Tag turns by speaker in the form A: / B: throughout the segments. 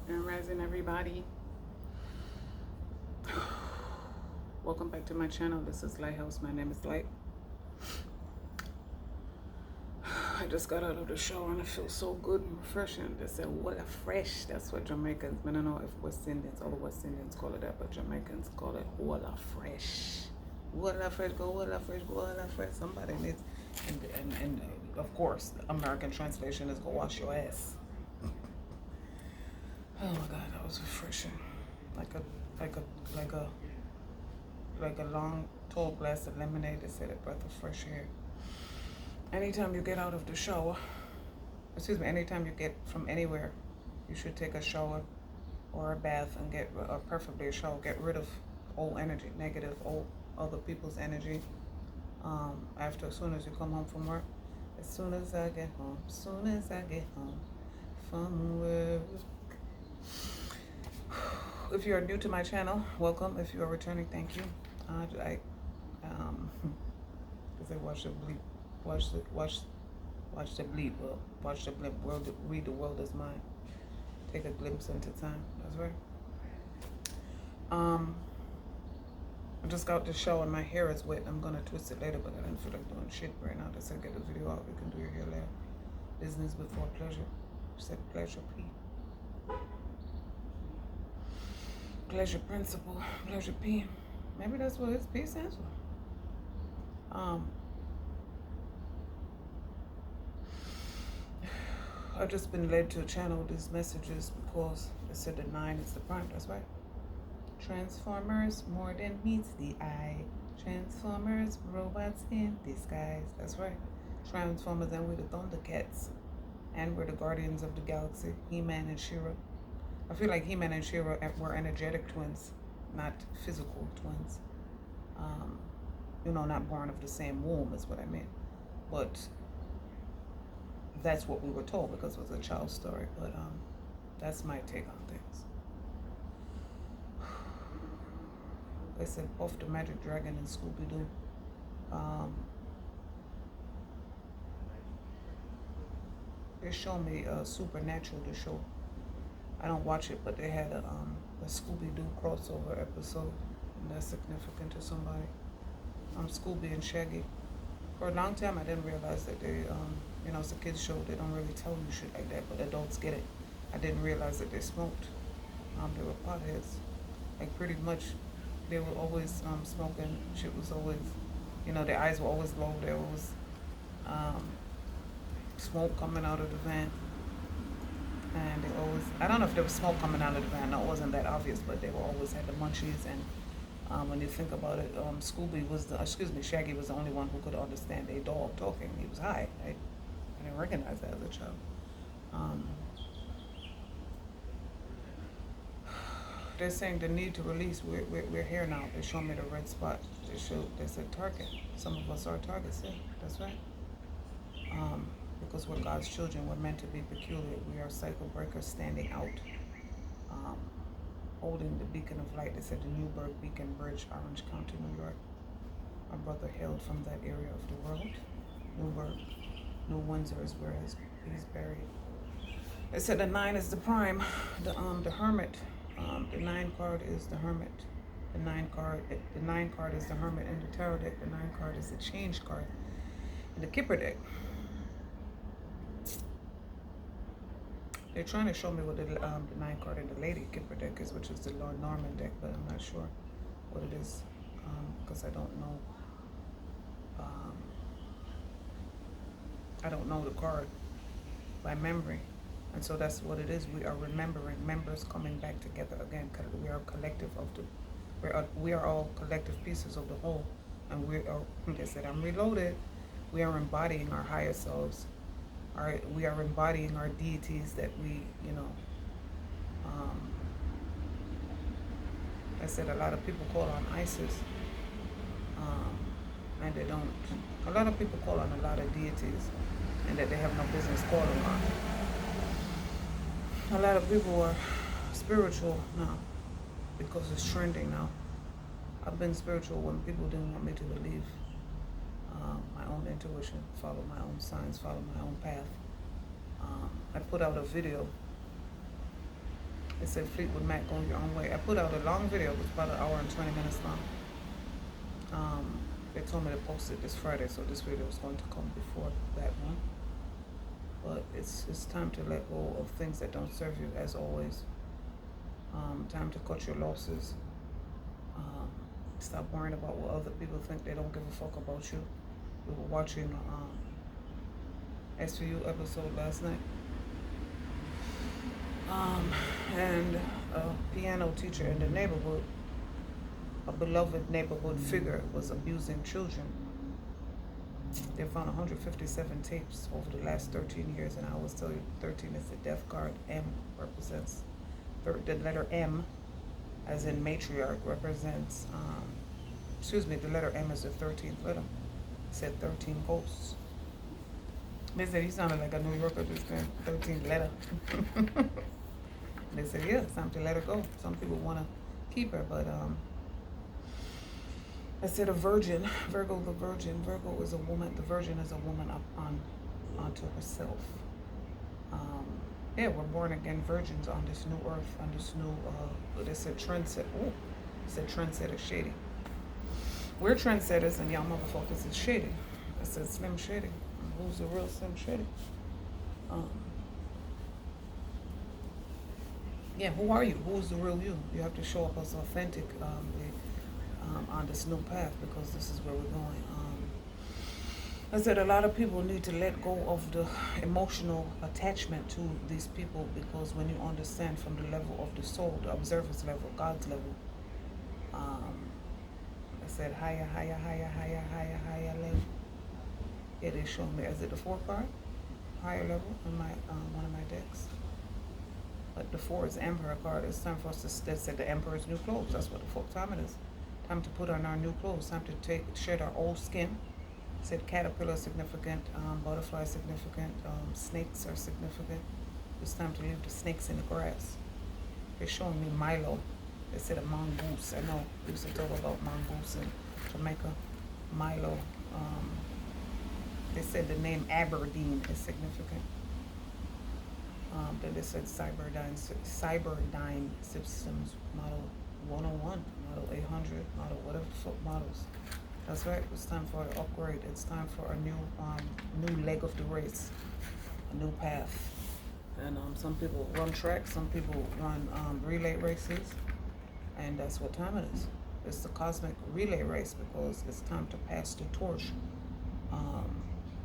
A: And rising, everybody. Welcome back to my channel. This is Lighthouse. My name is Light. I just got out of the shower and I feel so good and refreshing. They said, "What a fresh." That's what Jamaicans. I don't know if West Indians, all the West Indians call it that, but Jamaicans call it "What a fresh." What a fresh, go what a fresh, go what a fresh. Somebody needs, and of course, the American translation is "Go wash your ass." Oh my God, that was refreshing. Like a long, tall glass of lemonade. They said a breath of fresh air. Anytime you get out of the shower, anytime you get from anywhere, you should take a shower or a bath and or preferably a shower. Get rid of old energy, negative, old other people's energy. As soon as you come home from work, as soon as I get home from work. If you are new to my channel, welcome. If you are returning, thank you. Because I watch the bleep, watch the bleep. Well, watch the blip. Read the world is mine. Take a glimpse into time. That's right. I just got the show and my hair is wet. I'm gonna twist it later, but I didn't feel like doing shit right now. They said get the video out. You can do your hair later. Business before pleasure. She said pleasure, P. Pleasure principle, pleasure P. Maybe that's what his P stands for. I've just been led to channel these messages because they said the 9 is the prime. That's right. Transformers more than meets the eye. Transformers, robots in disguise. That's right. Transformers, and we're the Thundercats, and we're the Guardians of the Galaxy. He-Man and She-Ra. I feel like He-Man and She-Ra were energetic twins, not physical twins. Not born of the same womb is what I meant. But that's what we were told because it was a child's story. But that's my take on things. They said off the Magic Dragon and Scooby-Doo. They showed me Supernatural, the show. I don't watch it, but they had a Scooby-Doo crossover episode, and that's significant to somebody. Scooby and Shaggy. For a long time, I didn't realize that they, it's a kids show. They don't really tell you shit like that, but adults get it. I didn't realize that they smoked. They were potheads. Like pretty much, they were always smoking. Shit was always, their eyes were always low. There was smoke coming out of the van. And they always, I don't know if there was smoke coming out of the van. No, it wasn't that obvious, but they were always had the munchies. And when you think about it, Shaggy was the only one who could understand a dog talking. He was high. I didn't recognize that as a child. They're saying the need to release. We're here now. They showed me the red spot. They said target. Some of us are targets. Yeah, that's right. Because we're God's children, we're meant to be peculiar. We are cycle breakers standing out, holding the beacon of light. They said the Newburgh Beacon Bridge, Orange County, New York. My brother hailed from that area of the world. Newburgh, New Windsor is where he's buried. They said the 9 is the prime, the Hermit. The 9 card is the Hermit. The 9 card is the Hermit in the Tarot deck. The 9 card is the Change card in the Kipper deck. They're trying to show me what the 9 card in the Lady Kipper deck is, which is the Lord Norman deck, but I'm not sure what it is because I don't know. I don't know the card by memory, and so that's what it is. We are remembering, members coming back together again. We are collective of we are all collective pieces of the whole, and we are. They said, "I'm reloaded." We are embodying our higher selves. We are embodying our deities that we, I said a lot of people call on Isis, and they don't. A lot of people call on a lot of deities, and that they have no business calling on. A lot of people are spiritual now because it's trending now. I've been spiritual when people didn't want me to believe. My own intuition, follow my own signs, follow my own path. I put out a video It said Fleetwood Mac, Go Your Own Way. I put out a long video. It was about an hour and 20 minutes long. They told me to post it this Friday, so this video is going to come before that one. But it's time to let go of things that don't serve you, as always. Time to cut your losses. Stop worrying about what other people think. They don't give a fuck about you. We were watching SVU episode last night. And a piano teacher in the neighborhood, a beloved neighborhood figure, was abusing children. They found 157 tapes over the last 13 years, and I always tell you 13 is the death card. M represents, the letter M, as in matriarch, represents, the letter M is the 13th letter. It said 13 ghosts. They said he sounded like a New Yorker just then, 13th letter. They said, yeah, it's time to let her go. Some people want to keep her, but I said a virgin, Virgo the virgin. Virgo is a woman, the virgin is a woman up onto herself. Yeah, we're born again virgins on this new earth, on this new, they said trendsetter. Oh, they said trendsetter shady. We're trendsetters and y'all motherfuckers is shady. I said Slim Shady. Who's the real Slim Shady? Yeah, who are you? Who's the real you? You have to show up as authentic on this new path, because this is where we're going. I said a lot of people need to let go of the emotional attachment to these people, because when you understand from the level of the soul, the observer's level, God's level, I said higher, higher, higher, higher, higher, higher level. It is showing me, is it the 4th card? Higher level on my one of my decks. But the 4 is Emperor card. It's time for us to, that said the Emperor's new clothes. That's what the fuck time it is. Time to put on our new clothes. Time to shed our old skin. Said caterpillar significant, butterfly significant, snakes are significant. It's time to leave the snakes in the grass. They're showing me Milo. They said a mongoose. I know we used to talk about mongoose in Jamaica. Milo. They said the name Aberdeen is significant. Then they said Cyberdyne Systems Model 101, Model 800, Model whatever the fuck models. That's right, it's time for an upgrade. It's time for a new leg of the race, a new path. And some people run track, some people run relay races, and that's what time it is. It's the cosmic relay race, because it's time to pass the torch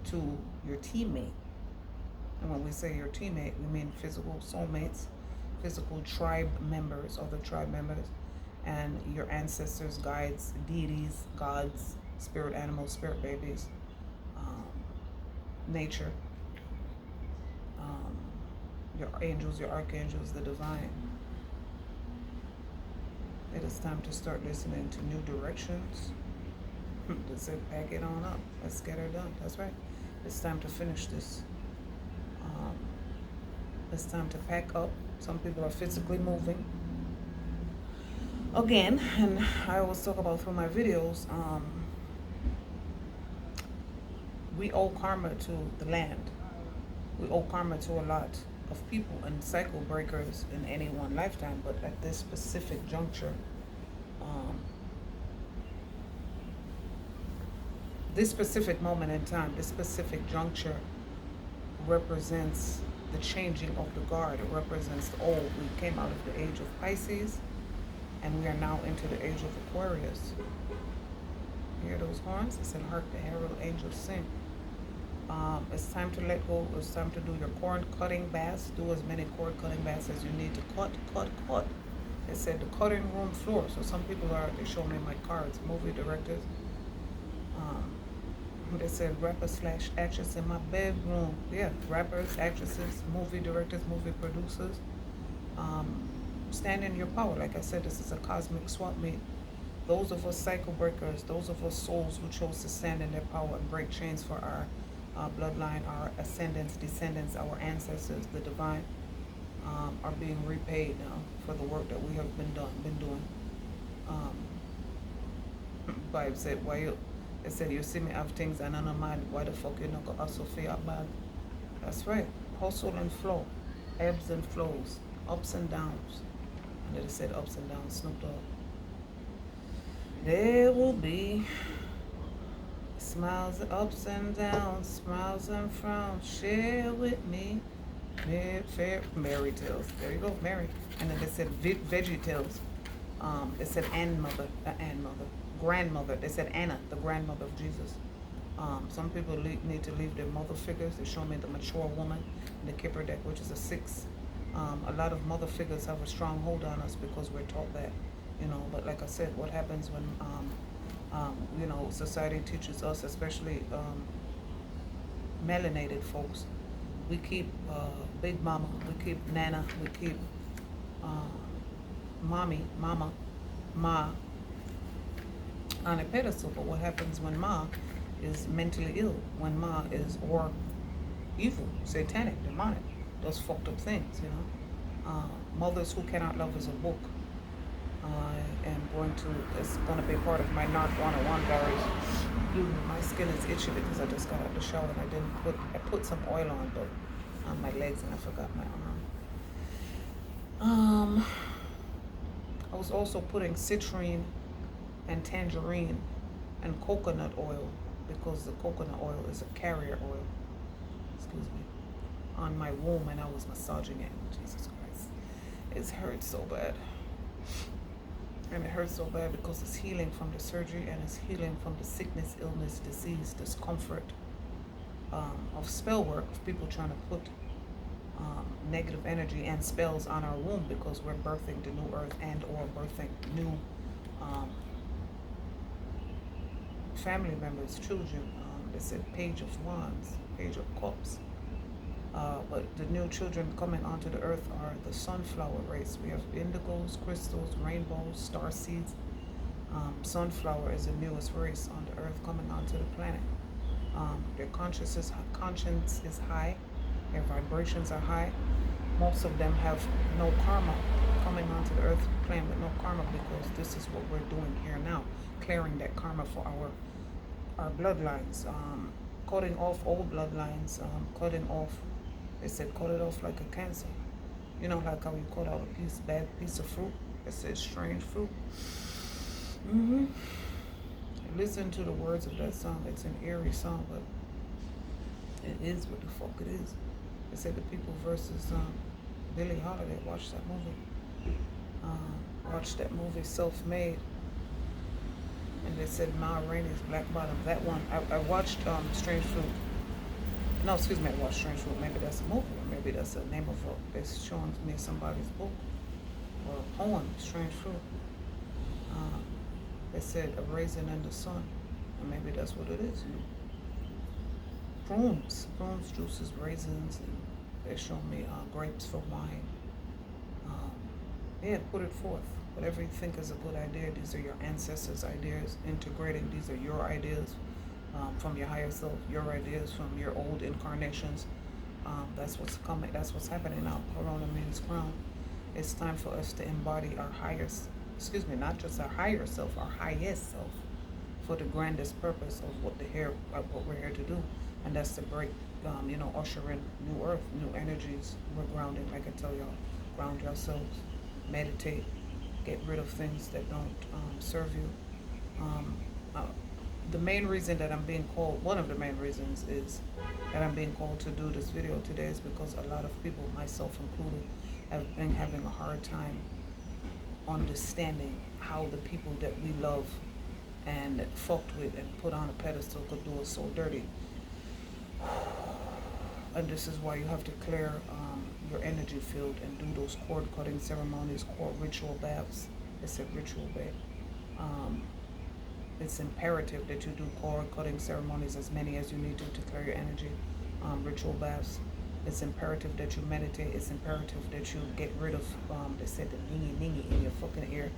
A: to your teammate. And when we say your teammate, we mean physical soulmates, physical tribe members, other tribe members, and your ancestors, guides, deities, gods, spirit animals, spirit babies, nature, your angels, your archangels, the divine. It is time to start listening to new directions. They said, pack it on up. Let's get her done. That's right. It's time to finish this. It's time to pack up. Some people are physically moving. Again, and I always talk about through my videos, we owe karma to the land. We owe karma to a lot of people and cycle breakers in any one lifetime, but at this specific juncture, this specific moment in time, this specific juncture represents the changing of the guard. It represents the old. We came out of the age of Pisces, and we are now into the age of Aquarius. You hear those horns? It said, hark the herald angels sing. It's time to let go. It's time to do your cord cutting baths. Do as many cord cutting baths as you need to cut. It said the cutting room floor. So some people they show me my cards, movie directors. They said rapper/actress in my bedroom. Yeah, rappers, actresses, movie directors, movie producers. Stand in your power. Like I said, this is a cosmic swap meet. Those of us cycle breakers, those of us souls who chose to stand in their power and break chains for our bloodline, our ascendants, descendants, our ancestors, the divine, are being repaid now for the work that we have been doing. Bible said, why you? It said, you see me have things and I'm mad. Why the fuck you not go hustle for your bag? That's right. Hustle and flow, ebbs and flows, ups and downs. And then it said ups and downs, Snoop Dogg. There will be smiles, ups and downs, smiles and frowns. Share with me. Mary Tales. There you go, Mary. And then they said Veggie Tales. They said grandmother. They said Anna, the grandmother of Jesus. Some people need to leave their mother figures. They show me the mature woman in the Kipper deck, which is a 6. A lot of mother figures have a strong hold on us because we're taught that, But like I said, what happens when, society teaches us, especially melanated folks, we keep Big Mama, we keep Nana, we keep Mama, Ma on a pedestal. But what happens when Ma is mentally ill, when Ma is or evil, satanic, demonic, those fucked up things, Mothers Who Cannot Love is a book. It's going to be part of my Narc 101 diaries. My skin is itchy because I just got out of the shower and I put some oil on my legs and I forgot my arm. I was also putting citrine and tangerine and coconut oil, because the coconut oil is a carrier oil, on my womb, and I was massaging it. Jesus Christ. It hurts so bad. And it hurts so bad because it's healing from the surgery and it's healing from the sickness, illness, disease, discomfort of spell work, of people trying to put negative energy and spells on our womb, because we're birthing the new earth and or birthing new family members, children. They said Page of Wands, Page of Cups. But the new children coming onto the earth are the sunflower race. We have indigos, crystals, rainbows, star seeds. Sunflower is the newest race on the earth coming onto the planet. Their conscience is high. Their vibrations are high. Most of them have no karma, coming onto the earth plane with no karma, because this is what we're doing here now, clearing that karma for our bloodlines, cutting off old bloodlines, cutting off. They said cut it off like a cancer. Like how you cut out a bad piece of fruit. It says strange fruit. Listen to the words of that song. It's an eerie song, but it is what the fuck it is. They said The People versus Billie Holiday. Watch that movie. Watch that movie, Self-Made. And they said Ma Rainey's Black Bottom. That one, I watched Strange Fruit. No, excuse me, I watched Strange Fruit. Maybe that's a movie, or maybe that's the name of a, they're showing me somebody's book or a poem, Strange Fruit. They said A Raisin in the Sun, and maybe that's what it is. Prunes juices, raisins, and they show me grapes for wine. Put it forth. Whatever you think is a good idea, these are your ancestors' ideas. Integrating, these are your ideas from your higher self, your ideas from your old incarnations. That's what's coming. That's what's happening now. Corona means crown. It's time for us to embody our highest, not just our higher self, our highest self, for the grandest purpose of what we're here to do, and that's to break, usher in new earth, new energies. We're grounding, like I tell y'all, ground yourselves, meditate, get rid of things that don't serve you. The main reason that I'm being called, one of the main reasons is that I'm being called to do this video today is because a lot of people, myself included, have been having a hard time understanding how the people that we love and fucked with and put on a pedestal could do us so dirty. And this is why you have to clear your energy field and do those cord cutting ceremonies, cord ritual baths. It's a ritual bath. It's imperative that you do cord cutting ceremonies, as many as you need to clear your energy. Ritual baths. It's imperative that you meditate. It's imperative that you get rid of, they said, the ningy in your fucking ear.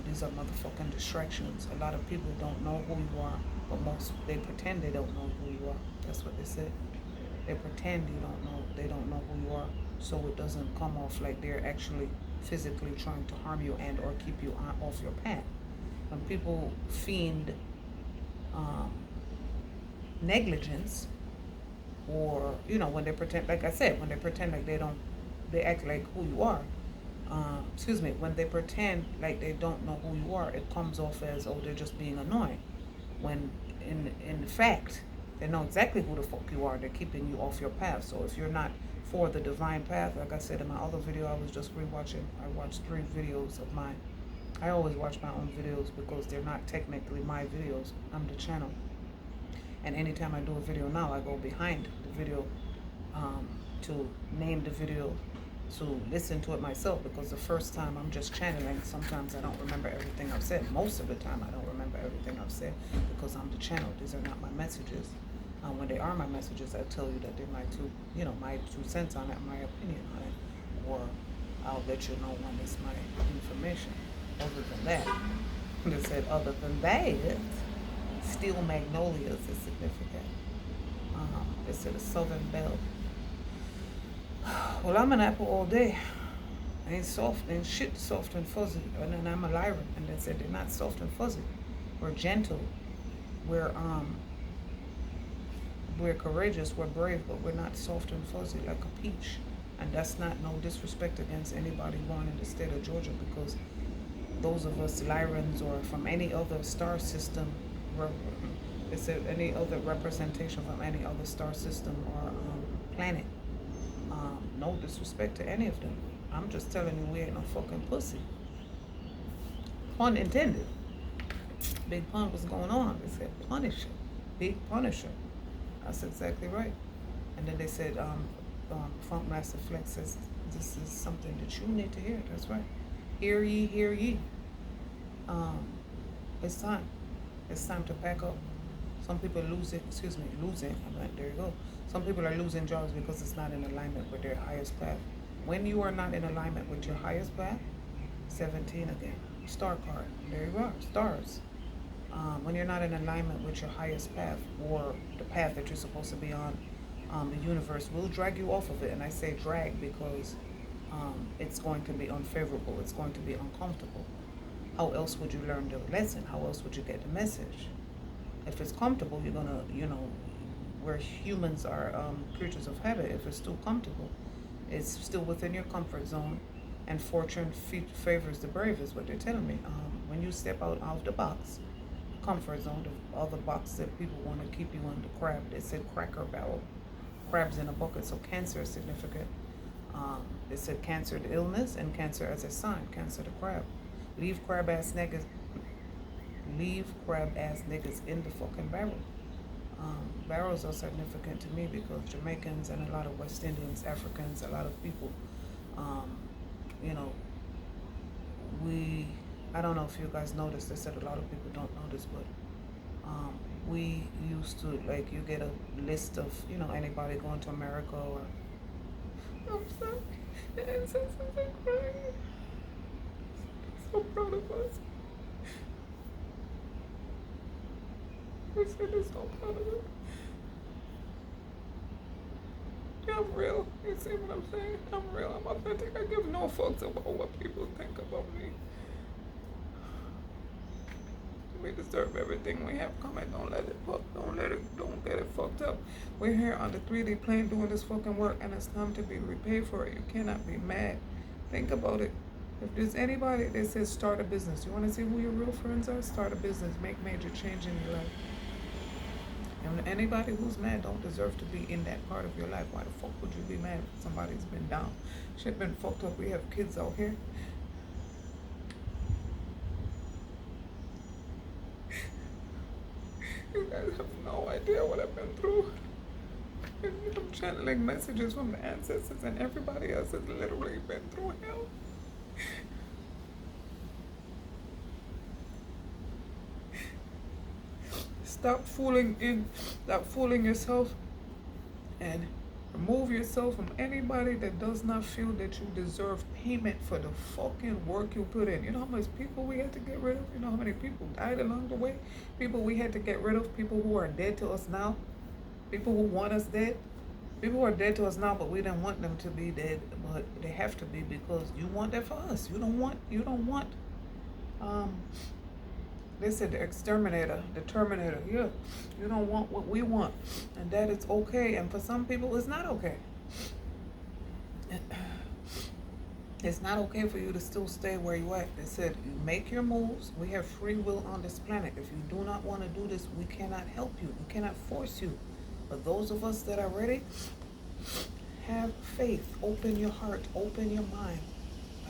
A: These are motherfucking distractions. A lot of people don't know who you are, but they pretend they don't know who you are. That's what they said. They pretend they don't know who you are, so it doesn't come off like they're actually physically trying to harm you and or keep you off your path. When people fiend negligence, or when they pretend, like I said, when they pretend like they act like who you are, when they pretend like they don't know who you are, it comes off as, oh, they're just being annoying. When in fact, they know exactly who the fuck you are. They're keeping you off your path. So if you're not for the divine path, like I said in my other video, I was just rewatching. I watched 3 videos of mine. I always watch my own videos because they're not technically my videos. I'm the channel. And anytime I do a video now, I go behind the video to name the video, to listen to it myself, because the first time I'm just channeling. Sometimes I don't remember everything I've said. Most of the time I don't remember everything I've said because I'm the channel. These are not my messages. When they are my messages, I tell you that they're my my 2 cents on it, my opinion on it, or I'll let you know when it's my information. Other than that, they said other than that, steel magnolias is significant. They said a southern belle. Well, I'm an apple all day. Ain't soft, ain't shit soft and fuzzy. And then I'm a lyran, and they said they're not soft and fuzzy. We're gentle. We're courageous, we're brave, but we're not soft and fuzzy like a peach. And that's not no disrespect against anybody born in the state of Georgia, because those of us Lyrans or from any other star system, is there any other representation from any other star system or planet? No disrespect to any of them. I'm just telling you, we ain't no fucking pussy. Pun intended. Big pun was going on. They said punisher, big punisher. That's exactly right. And then they said, Funk Master Flex says, this is something that you need to hear. That's right. Hear ye, hear ye. It's time. It's time to pack up. Some people losing. There you go. Some people are losing jobs because it's not in alignment with their highest path. When you are not in alignment with your highest path, 17 again, star card. There you are, stars. When you're not in alignment with your highest path, or the path that you're supposed to be on, the universe will drag you off of it. And I say drag because it's going to be unfavorable. It's going to be uncomfortable. How else would you learn the lesson? How else would you get the message? If it's comfortable, you're gonna, where humans are creatures of habit. If it's too comfortable, it's still within your comfort zone, and fortune favors the brave is what they're telling me. When you step out of the box, comfort zone, the other box that people want to keep you in, the crab, they said cracker barrel, crabs in a bucket. So Cancer is significant. They said Cancer the illness, and Cancer as a sign, Cancer the crab. Leave crab ass niggas in the fucking barrel. Barrels are significant to me because Jamaicans and a lot of West Indians, Africans, a lot of people, I don't know if you guys noticed, they said a lot of people don't notice, but we used to, like, you get a list of, anybody going to America or, I'm sorry, the ancestors are crying. So proud of us. I said they're so proud of us. I'm real. You see what I'm saying? I'm real. I'm authentic. I give no fucks about what people think about me. We deserve everything we have coming. Don't get it fucked up. We're here on the 3D plane doing this fucking work, and it's time to be repaid for it. You cannot be mad. Think about it. If there's anybody that says start a business, you want to see who your real friends are? Start a business. Make major change in your life. And anybody who's mad don't deserve to be in that part of your life. Why the fuck would you be mad if somebody's been down? Shit been fucked up. We have kids out here. You guys have no idea what I've been through. And I'm channeling messages from the ancestors, and everybody else has literally been through hell. Stop fooling yourself, and remove yourself from anybody that does not feel that you deserve payment for the fucking work you put in. You know how much people we had to get rid of? You know how many people died along the way? People we had to get rid of, people who are dead to us now, people who want us dead. People who are dead to us now, but we didn't want them to be dead, but they have to be because you want that for us. You don't want, they said the exterminator, the terminator. Yeah, you don't want what we want, and that is okay. And for some people, it's not okay. It's not okay for you to still stay where you at. They said, you make your moves. We have free will on this planet. If you do not want to do this, we cannot help you. We cannot force you. But those of us that are ready, have faith. Open your heart. Open your mind.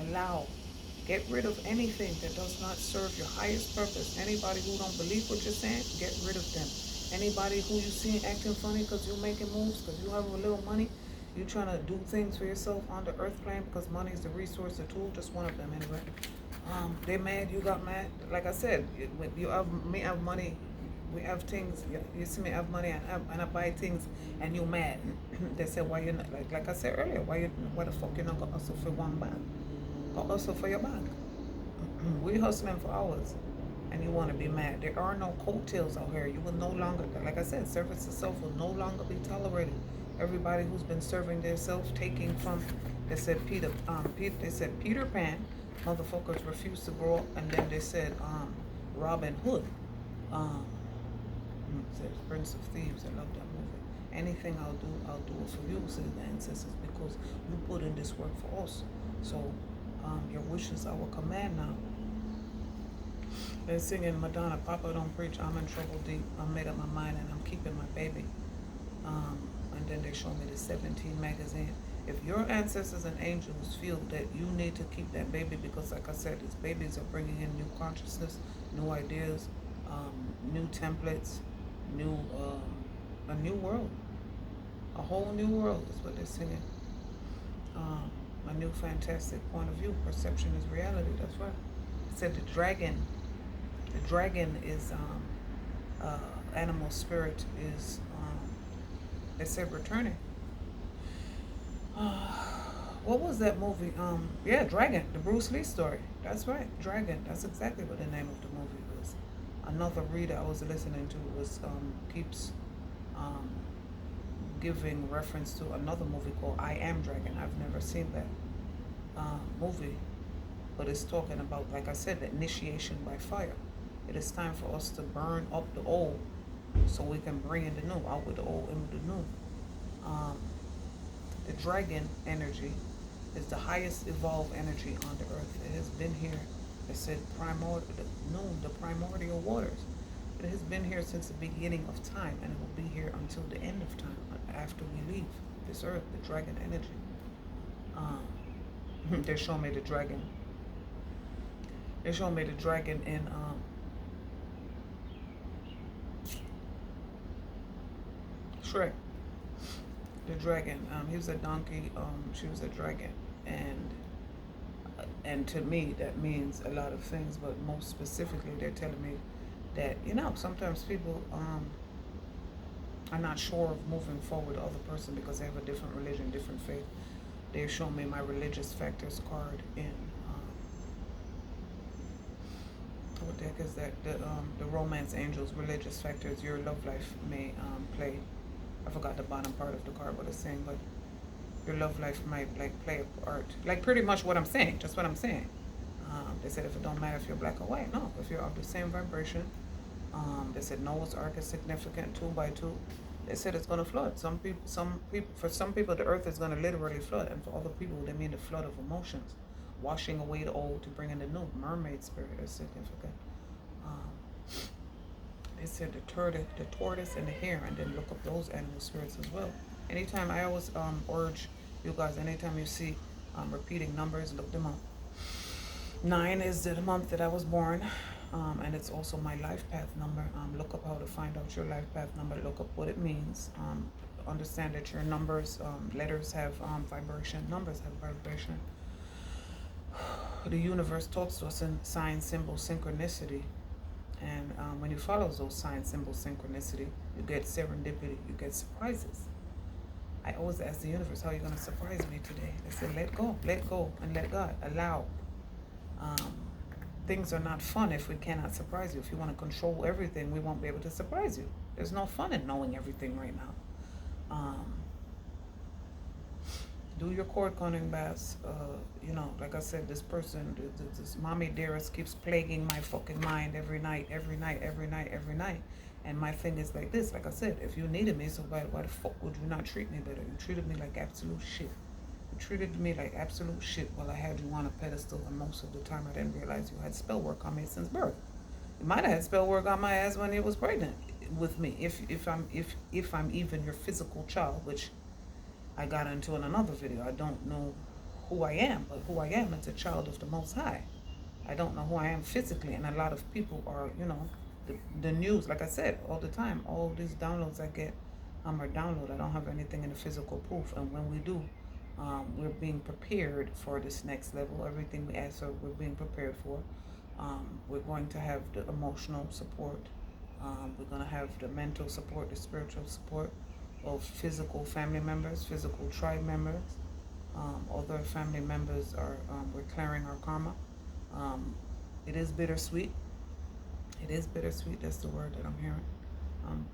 A: Allow. Get rid of anything that does not serve your highest purpose. Anybody who don't believe what you're saying, get rid of them. Anybody who you see acting funny because you're making moves, because you have a little money, you trying to do things for yourself on the earth plane because money is the resource, the tool, just one of them anyway. They mad, you got mad. Like I said, you have me have money, we have things. You see me have money and I buy things, and you mad. They say, why you not, like I said earlier, why the fuck you not gonna hustle for one bag? Go hustle for your bag. We hustling for hours, and you want to be mad. There are no coattails out here. You will no longer, like I said, service to self will no longer be tolerated. Everybody who's been serving themselves, taking from, they said Peter Pan, motherfuckers refused to grow up, and then they said Robin Hood, said Prince of Thieves. I love that movie. Anything I'll do it for you, said the ancestors, because you put in this work for us. So your wish is our command now. They're singing Madonna, Papa don't preach, I'm in trouble deep, I made up my mind and I'm keeping my baby. And then they show me the 17 magazine. If your ancestors and angels feel that you need to keep that baby, because like I said, these babies are bringing in new consciousness, new ideas, new templates, a new world. A whole new world is what they're singing. A new fantastic point of view. Perception is reality, that's right. It said the dragon is animal spirit is they said returning. What was that movie? Yeah, Dragon, the Bruce Lee story. That's right, Dragon. That's exactly what the name of the movie was. Another reader I was listening to was keeps giving reference to another movie called I Am Dragon. I've never seen that movie, but it's talking about, like I said, the initiation by fire. It is time for us to burn up the old so we can bring in the new, out with the old and with the new. The dragon energy is the highest evolved energy on the earth. It has been here, it said the primordial waters. It has been here since the beginning of time, and it will be here until the end of time, after we leave this earth, the dragon energy. They show me the dragon. They show me the dragon in Shrek. The dragon. He was a donkey. She was a dragon, and to me that means a lot of things. But most specifically, they're telling me that sometimes people are not sure of moving forward with the other person because they have a different religion, different faith. They show me my religious factors card in what the heck is that? The romance angels, religious factors. Your love life may play. I forgot the bottom part of the card, what it's saying, but your love life might play a part. Like pretty much what I'm saying, just what I'm saying. They said if it don't matter if you're black or white, no, if you're of the same vibration. They said Noah's Ark is significant, 2 by 2. They said it's gonna flood. For some people, the earth is gonna literally flood, and for other people, they mean the flood of emotions, washing away the old to bring in the new. Mermaid spirit is significant. They said the tortoise, and the hare, and then look up those animal spirits as well. Anytime, I always urge you guys, anytime you see repeating numbers, look them up. 9 is the month that I was born, and it's also my life path number. Look up how to find out your life path number. Look up what it means. Understand that your numbers, letters have vibration, numbers have vibration. The universe talks to us in sign, symbol, synchronicity. And when you follow those signs, symbols, synchronicity, you get serendipity, you get surprises. I always ask the universe, how are you going to surprise me today? They said, let go, and let God. Allow. Things are not fun if we cannot surprise you. If you want to control everything, we won't be able to surprise you. There's no fun in knowing everything right now. Do your cord counting baths. Like I said, this person, this mommy dearest keeps plaguing my fucking mind every night. And my thing is like this, like I said, if you needed me, so why the fuck would you not treat me better? You treated me like absolute shit. You treated me like absolute shit while I had you on a pedestal, and most of the time I didn't realize you had spell work on me since birth. You might have had spell work on my ass when you was pregnant with me, if I'm even your physical child, which I got into in another video. I don't know who I am, but who I am is a child of the Most High. I don't know who I am physically, and a lot of people are, the news, like I said, all the time, all these downloads I get are download. I don't have anything in the physical proof, and when we do, we're being prepared for this next level. Everything we ask for, we're being prepared for. We're going to have the emotional support. We're going to have the mental support, the spiritual support of physical family members, physical tribe members. Other family members are, we're clearing our karma. It is bittersweet. It is bittersweet. That's the word that I'm hearing.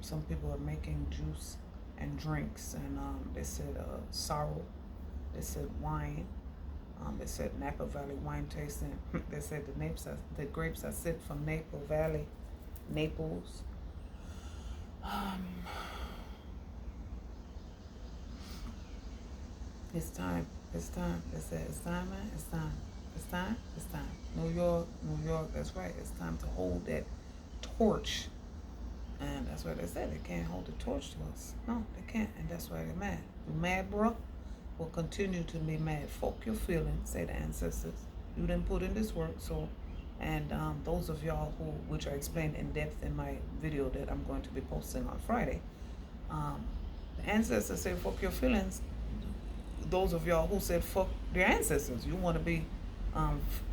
A: Some people are making juice and drinks, and they said sorrow. They said wine. They said Napa Valley wine tasting. They said the grapes are sent from Napa Valley, Naples. It's time. It's time. They said it's time, man. It's time. It's time. It's time. New York. That's right. It's time to hold that torch. And that's what they said. They can't hold the torch to us. No, they can't. And that's why they're mad. You mad, bro? Will continue to be mad. Fuck your feelings, say the ancestors. You didn't put in this work, so. And those of y'all who, which I explained in depth in my video that I'm going to be posting on Friday, the ancestors say fuck your feelings. Those of y'all who said fuck their ancestors, you want to be,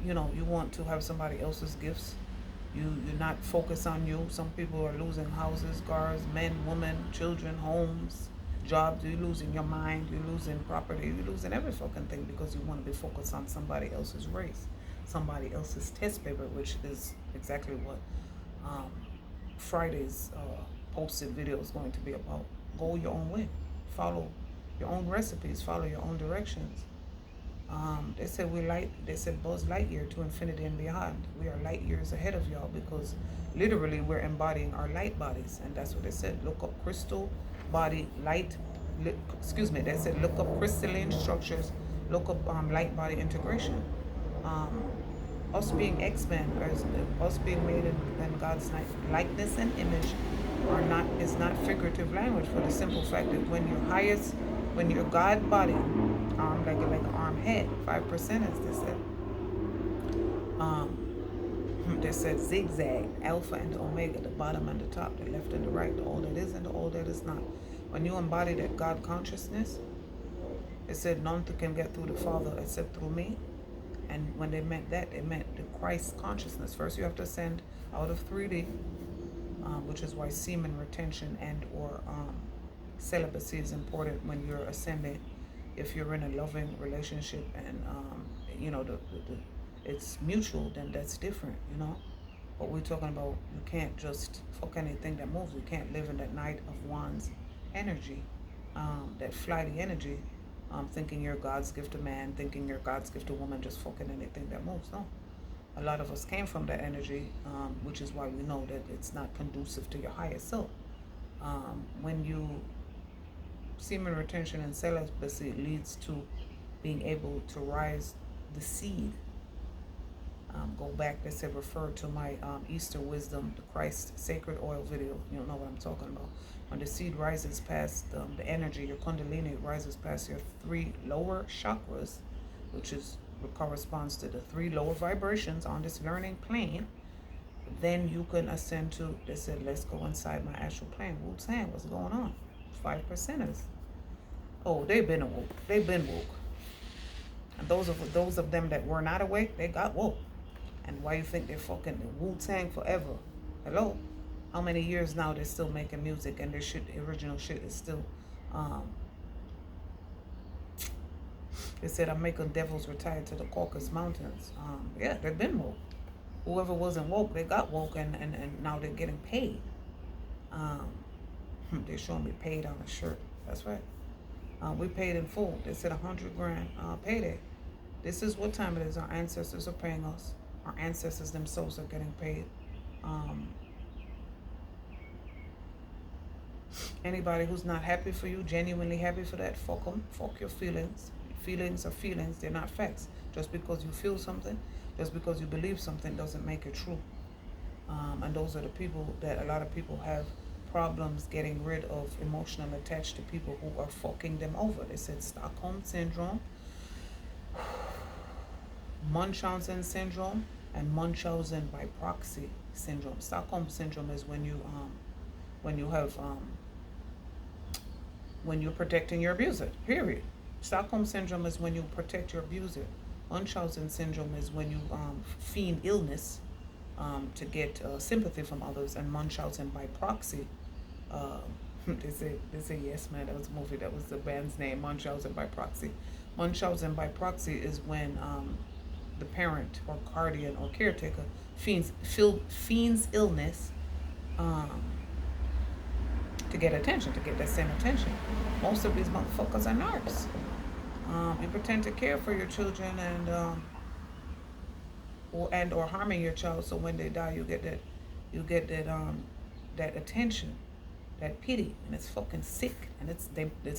A: you want to have somebody else's gifts. You're not focused on you. Some people are losing houses, cars, men, women, children, homes, jobs. You're losing your mind. You're losing property. You're losing every fucking thing because you want to be focused on somebody else's race, somebody else's test paper, which is exactly what Friday's posted video is going to be about. Go your own way. Follow your own recipes. Follow your own directions. They said they said Buzz Lightyear to infinity and beyond. We are light years ahead of y'all because literally we're embodying our light bodies, and that's what they said. Look up crystal body light. They said look up crystalline structures. Look up light body integration. Us being X-Men, us being made in God's likeness and image, is not figurative language, for the simple fact that when your God body, like an arm head, 5%, as they said. They said zigzag, alpha and the omega, the bottom and the top, the left and the right, the all that is and the all that is not. When you embody that God consciousness, it said none can get through the Father except through me. And when they meant that, they meant the Christ consciousness. First you have to ascend out of 3D, which is why semen retention and or celibacy is important when you're ascending. If you're in a loving relationship and it's mutual, then that's different, But we're talking about, you can't just fuck anything that moves. You can't live in that Knight of Wands energy, that flighty energy, thinking you're God's gift to man, thinking you're God's gift to woman, just fucking anything that moves. No. A lot of us came from that energy, which is why we know that it's not conducive to your higher self. When you semen retention and celibacy leads to being able to rise the seed. Go back, they said, refer to my Easter Wisdom, the Christ Sacred Oil video. You don't know what I'm talking about. When the seed rises past the energy, your kundalini rises past your 3 lower chakras, which corresponds to the 3 lower vibrations on this learning plane, then you can ascend to, they said, let's go inside my astral plane. Wu-Tang, what's going on? 5%ers. Oh, they've been awoke. They've been woke. And those of them that were not awake, they got woke. And why you think they're fucking Wu-Tang forever? Hello? How many years now they're still making music and their shit, the original shit is still, they said I'm making devils retire to the Caucasus Mountains. Yeah, they've been woke. Whoever wasn't woke, they got woke and now they're getting paid. They're showing me paid on a shirt. That's right. We paid in full. They said $100,000 payday. This is what time it is. Our ancestors are paying us. Our ancestors themselves are getting paid. Anybody who's not happy for you, genuinely happy for that, fuck them. Fuck your feelings. Feelings are feelings, they're not facts. Just because you feel something, just because you believe something doesn't make it true. And those are the people that a lot of people have problems getting rid of emotional attached to people who are fucking them over. They said Stockholm Syndrome, Munchausen Syndrome, and Munchausen by proxy syndrome. Stockholm Syndrome is when you have when you're protecting your abuser, period. Stockholm Syndrome is when you protect your abuser. Munchausen Syndrome is when you feign illness to get sympathy from others. And Munchausen by proxy, they say yes, man, that was a movie, that was the band's name, Munchausen by proxy. Munchausen by proxy is when the parent or guardian or caretaker feigns illness to get attention, to get that same attention. Most of these motherfuckers are narcs. You pretend to care for your children or harming your child, so when they die, you get that attention, that pity, and it's fucking sick, and it's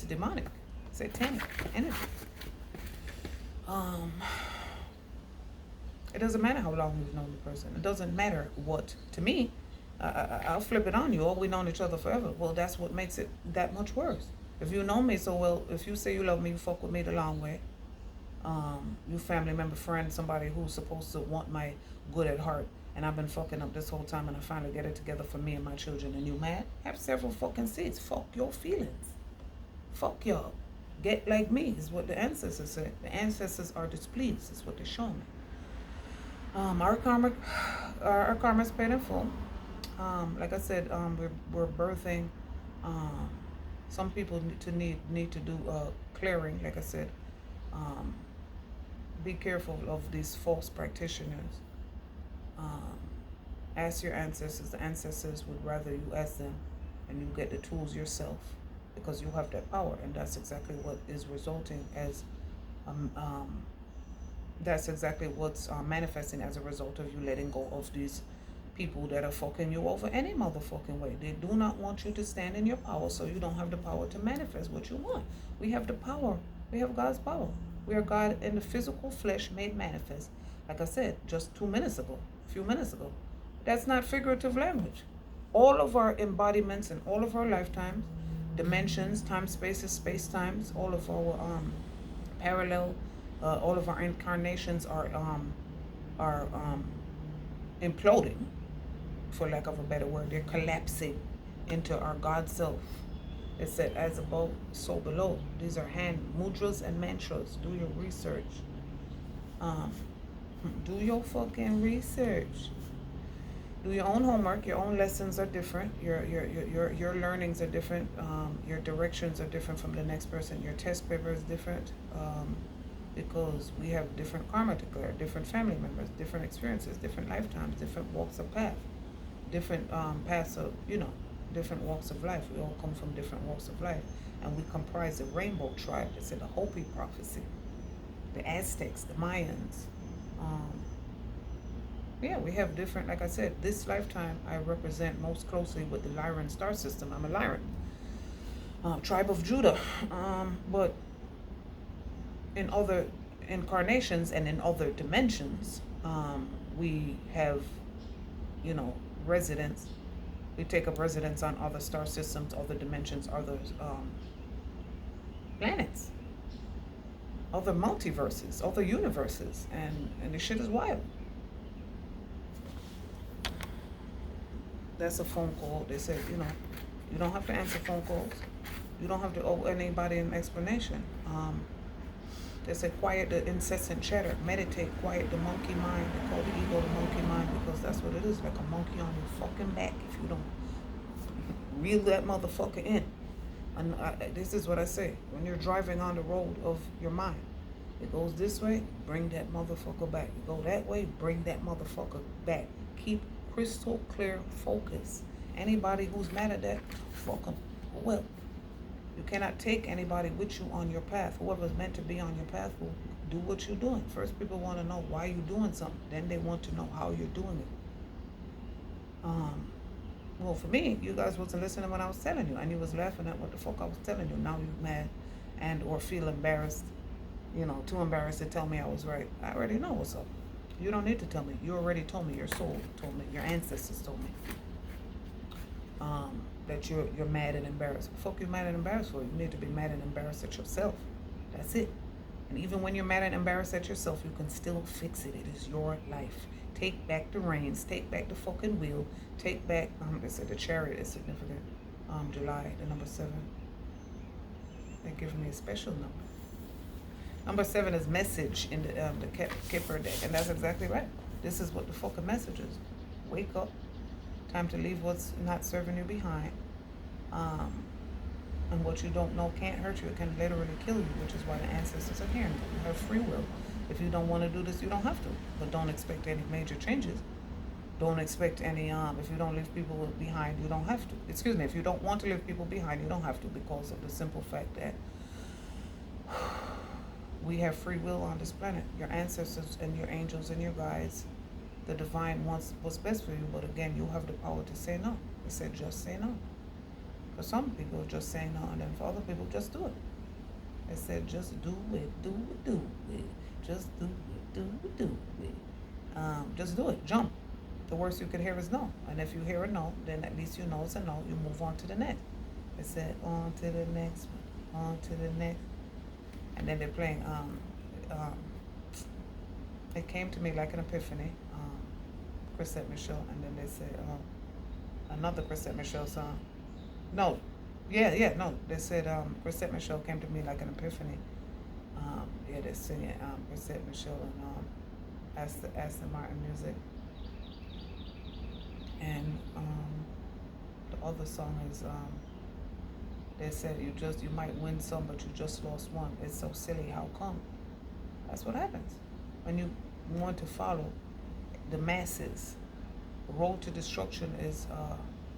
A: demonic, satanic energy. It doesn't matter how long you've known the person. It doesn't matter what. To me, I'll flip it on you. Oh, we known each other forever. Well, that's what makes it that much worse. If you know me so well, if you say you love me, you fuck with me the long way. You family member, friend, somebody who's supposed to want my good at heart, and I've been fucking up this whole time, and I finally get it together for me and my children, and you mad? Have several fucking seats. Fuck your feelings. Fuck y'all. Get like me is what the ancestors said. The ancestors are displeased is what they're showing me. Our karma's paid in full. Like I said, we're birthing. Some people need to do clearing. Like I said, be careful of these false practitioners. Ask your ancestors. The ancestors would rather you ask them, and you get the tools yourself, because you have that power, and that's exactly what is resulting as that's exactly what's manifesting as a result of you letting go of these people that are fucking you over any motherfucking way. They do not want you to stand in your power, so you don't have the power to manifest what you want. We have the power. We have God's power. We are God in the physical flesh made manifest. Like I said, just a few minutes ago. That's not figurative language. All of our embodiments and all of our lifetimes, dimensions, time spaces, space times, all of our parallel, all of our incarnations are imploding, for lack of a better word. They're collapsing into our God self. It said, as above, so below. These are hand mudras and mantras. Do your research. Do your fucking research. Do your own homework. Your own lessons are different. Your learnings are different. Your directions are different from the next person. Your test paper is different. Because we have different karma to clear, different family members, different experiences, different lifetimes, different walks of path, different paths of, different walks of life. We all come from different walks of life, and we comprise the rainbow tribe. It's in the Hopi prophecy, the Aztecs, the Mayans. We have different, like I said, this lifetime I represent most closely with the Lyran star system. I'm a Lyran, tribe of Judah, but in other incarnations and in other dimensions, we have, residence. We take up residence on other star systems, other dimensions, other planets, other multiverses, other universes, and the shit is wild. That's a phone call. They said, you don't have to answer phone calls. You don't have to owe anybody an explanation. They said, quiet the incessant chatter. Meditate, quiet the monkey mind. They call the ego the monkey mind because that's what it is, like a monkey on your fucking back if you don't reel that motherfucker in. And this is what I say. When you're driving on the road of your mind, it goes this way, bring that motherfucker back. You go that way, bring that motherfucker back. Keep crystal clear focus. Anybody who's mad at that, fuck them. Well, you cannot take anybody with you on your path. Whoever's meant to be on your path will do what you're doing. First, people want to know why you're doing something. Then they want to know how you're doing it. Well, for me, you guys wasn't listening when I was telling you, and you was laughing at what the fuck I was telling you. Now you're mad and or feel embarrassed too embarrassed to tell me I was right. I already know what's up. You don't need to tell me. You already told me. Your soul told me. Your ancestors told me. That you're mad and embarrassed. Fuck you mad and embarrassed for? You need to be mad and embarrassed at yourself. That's it. And even when you're mad and embarrassed at yourself, you can still fix it. It is your life. Take back the reins. Take back the fucking wheel. Take back. They said the chariot is significant. July, the number 7. They give me a special number. Number 7 is message in the Kipper deck, and that's exactly right. This is what the fucking message is. Wake up. Time to leave what's not serving you behind. And what you don't know can't hurt you. It can literally kill you, which is why the ancestors are here. You have free will. If you don't want to do this, you don't have to. But don't expect any major changes. Don't expect any, if you don't leave people behind, you don't have to. Excuse me, if you don't want to leave people behind, you don't have to, because of the simple fact that we have free will on this planet. Your ancestors and your angels and your guides, the divine wants what's best for you, but again, you have the power to say no. They said just say no. For some people, just say no, and then for other people, just do it. They said just do it, do it, do it. Just do it, do it, do it. Just do it, jump. The worst you can hear is no. And if you hear a no, then at least you know it's a no. You move on to the next. They said on to the next one, on to the next. And then they're playing, it came to me like an epiphany, Chrisette Michele, and then they said, another Chrisette Michele song. No, no, they said, Chrisette Michele came to me like an epiphany. They're singing, Chrisette Michele and, Aston Martin music. And, the other song is, they said you might win some, but you just lost one. It's so silly. How come? That's what happens when you want to follow the masses. The road to destruction is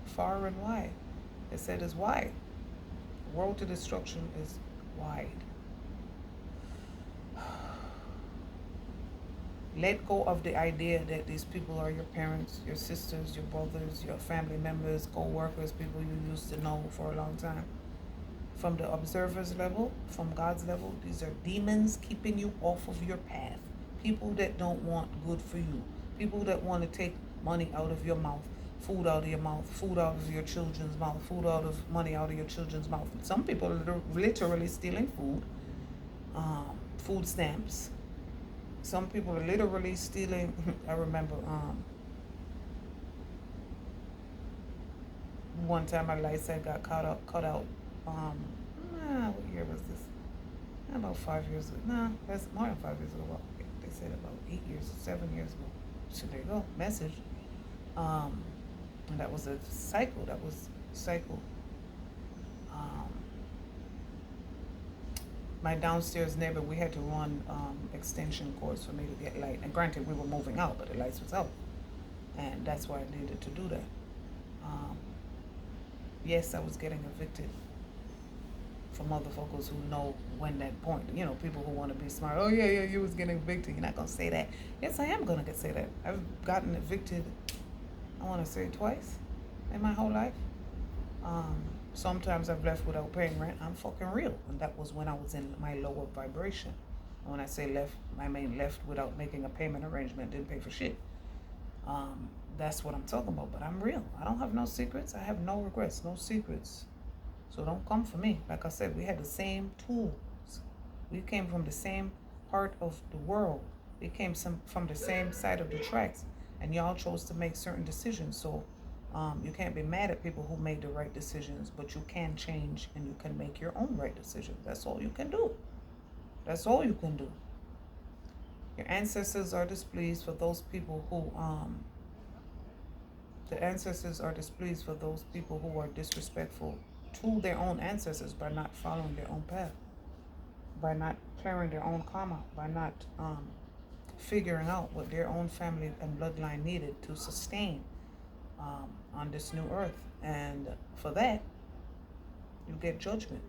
A: far and wide. They said it's wide. The road to destruction is wide. Let go of the idea that these people are your parents, your sisters, your brothers, your family members, co-workers, people you used to know for a long time. From the observer's level, from God's level, these are demons keeping you off of your path. People that don't want good for you. People that want to take money out of your mouth, food out of your mouth, food out of your children's mouth, money out of your children's mouth. Some people are literally stealing food, food stamps. Some people are literally stealing. I remember one time my light set got cut out. What year was this? About 5 years ago. No, that's more than 5 years ago. Well, they said about 8 years, 7 years ago. So there you go, message. And that was a cycle. My downstairs neighbor, we had to run extension cords for me to get light. And granted, we were moving out, but the lights was out. And that's why I needed to do that. Yes, I was getting evicted from motherfuckers who know when that point. People who want to be smart. Oh, yeah, you was getting evicted. You're not going to say that. Yes, I am going to say that. I've gotten evicted, I want to say twice in my whole life. Sometimes I've left without paying rent. I'm fucking real. And that was when I was in my lower vibration. And when I say left, I mean left without making a payment arrangement, didn't pay for shit. That's what I'm talking about. But I'm real. I don't have no secrets. I have no regrets, no secrets. So don't come for me. Like I said, we had the same tools. We came from the same part of the world. We came from the same side of the tracks. And y'all chose to make certain decisions. So you can't be mad at people who made the right decisions, but you can change and you can make your own right decisions. That's all you can do. That's all you can do. Your ancestors are displeased for those people who who are disrespectful to their own ancestors by not following their own path, by not clearing their own karma, by not figuring out what their own family and bloodline needed to sustain on this new earth. And for that, you get judgment.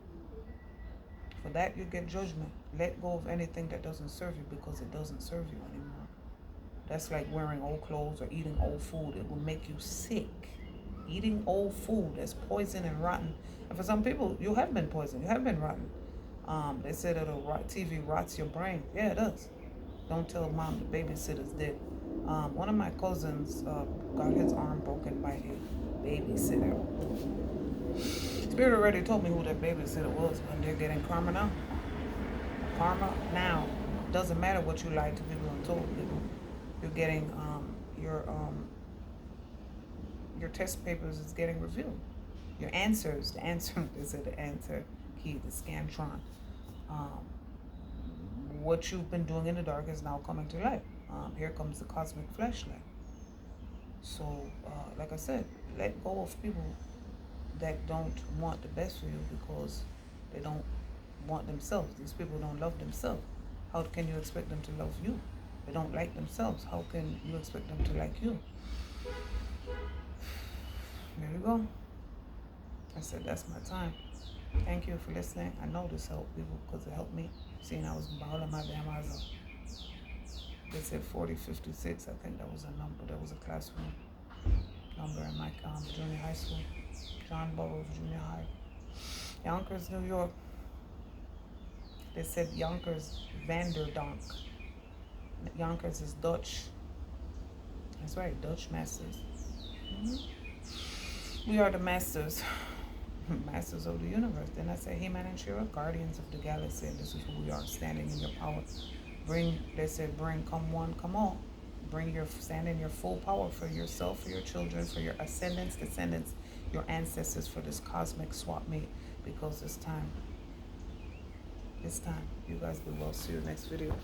A: For that, you get judgment. Let go of anything that doesn't serve you, because it doesn't serve you anymore. That's like wearing old clothes or eating old food. It will make you sick. Eating old food that's poison and rotten. And for some people, you have been poisoned. You have been rotten. They said that TV rots your brain. Yeah, it does. Don't tell mom the babysitter's dead. One of my cousins got his arm broken by a babysitter. Spirit already told me who that babysitter was, and they're getting karma now. Karma now. Doesn't matter what you lied to people and told people. You're getting your test papers is getting revealed. Your answers, the answer, they said the answer key, the Scantron. What you've been doing in the dark is now coming to light. Here comes the cosmic flashlight. So, like I said, let go of people that don't want the best for you because they don't want themselves. These people don't love themselves. How can you expect them to love you? They don't like themselves. How can you expect them to like you? There you go. I said, that's my time. Thank you for listening. I know this helped people because it helped me. Seeing I was bawling my damn eyes out. They said 4056. I think that was a number. That was a classroom number in my junior high school. John Burroughs Junior High. Yonkers, New York. They said Yonkers Vanderdonk. Yonkers is Dutch. That's right, Dutch masters. We are the masters. Masters of the universe. Then I say, He-Man and She-Ra, guardians of the galaxy, and this is who we are, standing in your power. They said, come one, come all. Stand in your full power for yourself, for your children, for your ascendants, descendants, your ancestors, for this cosmic swap meet, because it's time. You guys be well. See you next video.